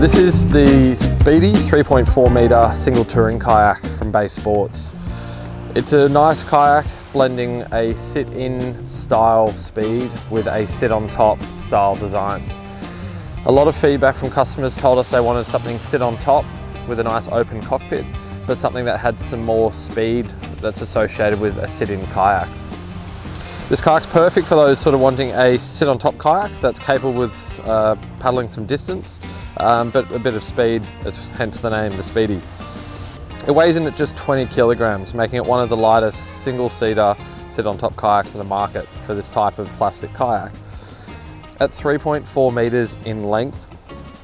This is the Speedy 3.4 metre single touring kayak from Bay Sports. It's a nice kayak blending a sit-in style speed with a sit-on-top style design. A lot of feedback from customers told us they wanted something sit-on-top with a nice open cockpit, but something that had some more speed that's associated with a sit-in kayak. This kayak's perfect for those sort of wanting a sit-on-top kayak that's capable with paddling some distance, but a bit of speed, hence the name, the Speedy. It weighs in at just 20 kilograms, making it one of the lightest single-seater sit-on-top kayaks in the market for this type of plastic kayak. At 3.4 meters in length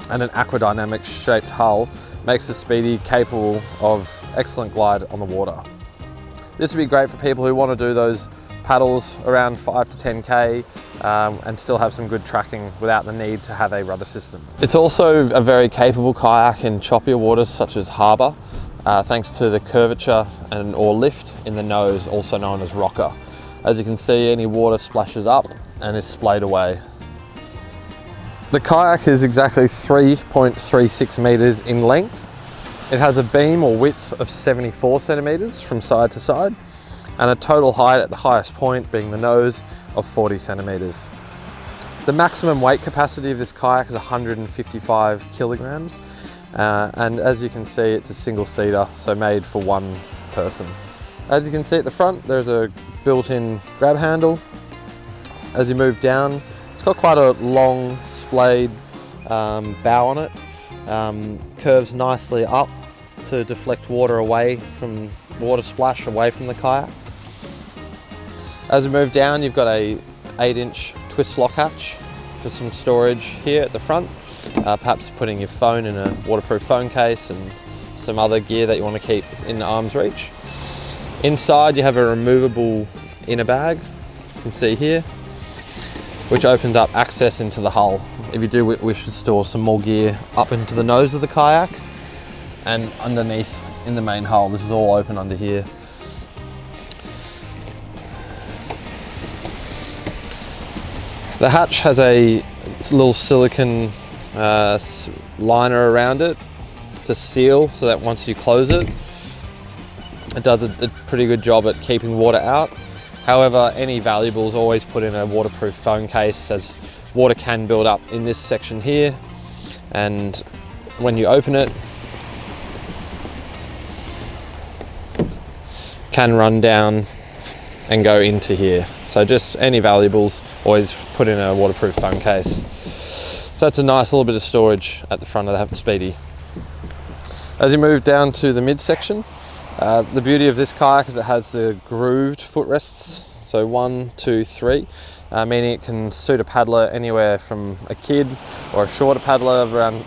and an aqua dynamic shaped hull, makes the Speedy capable of excellent glide on the water. This would be great for people who want to do those paddles around 5 to 10k and still have some good tracking without the need to have a rudder system. It's also a very capable kayak in choppier waters such as harbour, thanks to the curvature or lift in the nose, also known as rocker. As you can see, any water splashes up and is splayed away. The kayak is exactly 3.36 meters in length. It has a beam or width of 74 centimeters from side to side, and a total height at the highest point being the nose of 40 centimeters. The maximum weight capacity of this kayak is 155 kilograms, and as you can see, it's a single seater, so made for one person. As you can see at the front, there's a built-in grab handle. As you move down, it's got quite a long splayed bow on it, curves nicely up to deflect water away from water splash away from the kayak. As we move down, you've got a 8-inch twist lock hatch for some storage here at the front, perhaps putting your phone in a waterproof phone case and some other gear that you want to keep in arm's reach. Inside you have a removable inner bag, you can see here, which opens up access into the hull if you do wish to store some more gear up into the nose of the kayak and underneath in the main hull. This is all open under here. The hatch has a little silicone liner around it. It's a seal so that once you close it, it does a pretty good job at keeping water out. However, any valuables always put in a waterproof phone case, as water can build up in this section here, and when you open it, can run down and go into here. So just any valuables, always put in a waterproof phone case. So that's a nice little bit of storage at the front of the Speedy. As you move down to the midsection, the beauty of this kayak is it has the grooved footrests, so 1, 2, 3, meaning it can suit a paddler anywhere from a kid or a shorter paddler of around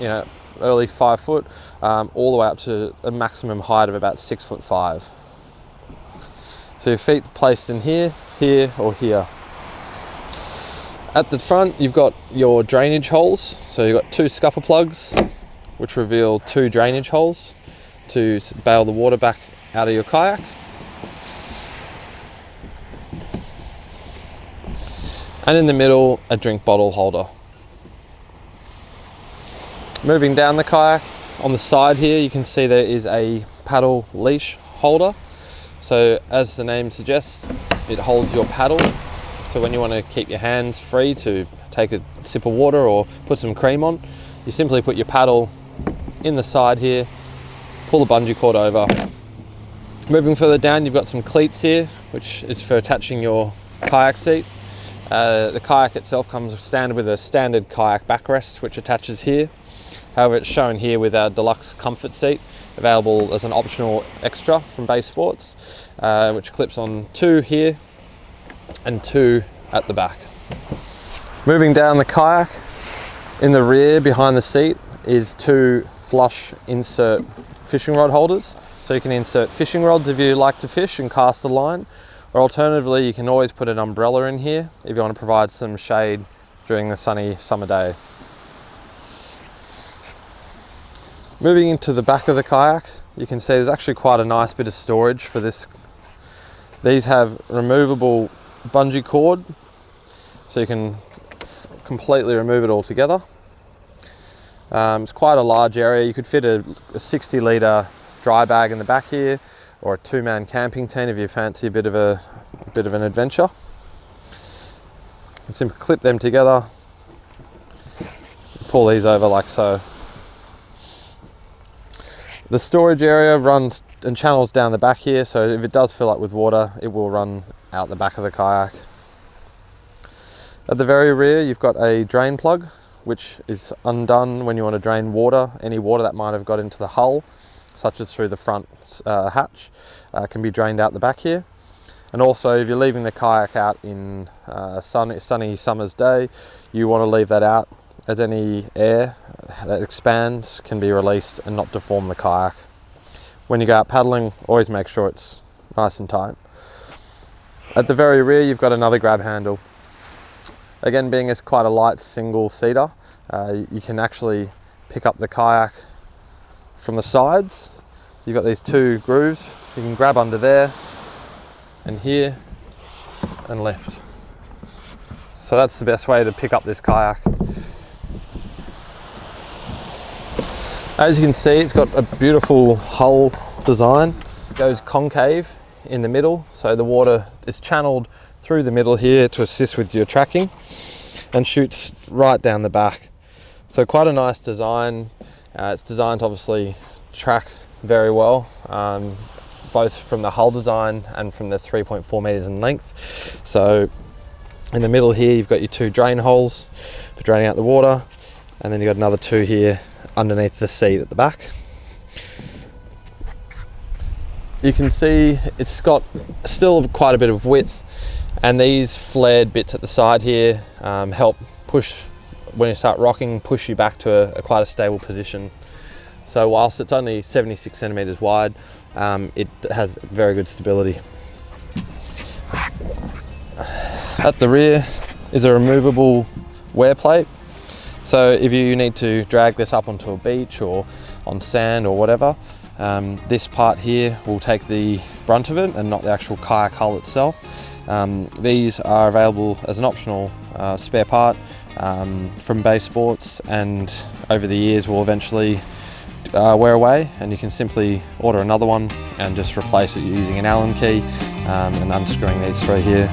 early 5 foot, all the way up to a maximum height of about 6'5". So your feet placed in here, here or here. At the front you've got your drainage holes, so you've got 2 scupper plugs which reveal 2 drainage holes to bail the water back out of your kayak. And in the middle, a drink bottle holder. Moving down the kayak, on the side here you can see there is a paddle leash holder. So as the name suggests, it holds your paddle. So when you want to keep your hands free to take a sip of water or put some cream on, you simply put your paddle in the side here, pull the bungee cord over. Moving further down, you've got some cleats here, which is for attaching your kayak seat. The kayak itself comes standard with a standard kayak backrest, which attaches here. However, it's shown here with our deluxe comfort seat, available as an optional extra from Bay Sports, which clips on 2 here and 2 at the back. Moving down the kayak, in the rear behind the seat is 2 flush insert fishing rod holders. So you can insert fishing rods if you like to fish and cast a line, or alternatively you can always put an umbrella in here if you want to provide some shade during the sunny summer day. Moving into the back of the kayak, you can see there's actually quite a nice bit of storage for this. These have removable bungee cord, so you can completely remove it all together. It's quite a large area. You could fit a 60 litre dry bag in the back here, or a 2-man camping tent if you fancy a bit of an adventure. And simply clip them together, pull these over like so. The storage area runs and channels down the back here, so if it does fill up with water, it will run out the back of the kayak. At the very rear, you've got a drain plug, which is undone when you want to drain water. Any water that might have got into the hull, such as through the front hatch, can be drained out the back here. And also, if you're leaving the kayak out in a sunny summer's day, you want to leave that out, as any air that expands can be released and not deform the kayak. When you go out paddling, always make sure it's nice and tight. At the very rear, you've got another grab handle. Again, being as quite a light single-seater, you can actually pick up the kayak from the sides. You've got these 2 grooves. You can grab under there and here and lift. So that's the best way to pick up this kayak. As you can see, it's got a beautiful hull design. It goes concave in the middle, so the water is channeled through the middle here to assist with your tracking, and shoots right down the back. So quite a nice design. It's designed to obviously track very well, both from the hull design and from the 3.4 meters in length. So in the middle here, you've got your 2 drain holes for draining out the water, and then you've got another 2 here underneath the seat at the back. You can see it's got still quite a bit of width, and these flared bits at the side here help push, when you start rocking, push you back to quite a stable position. So whilst it's only 76 centimeters wide, it has very good stability. At the rear is a removable wear plate. So if you need to drag this up onto a beach or on sand or whatever, this part here will take the brunt of it and not the actual kayak hull itself. These are available as an optional spare part from Bay Sports, and over the years will eventually wear away, and you can simply order another one and just replace it using an Allen key and unscrewing these through here.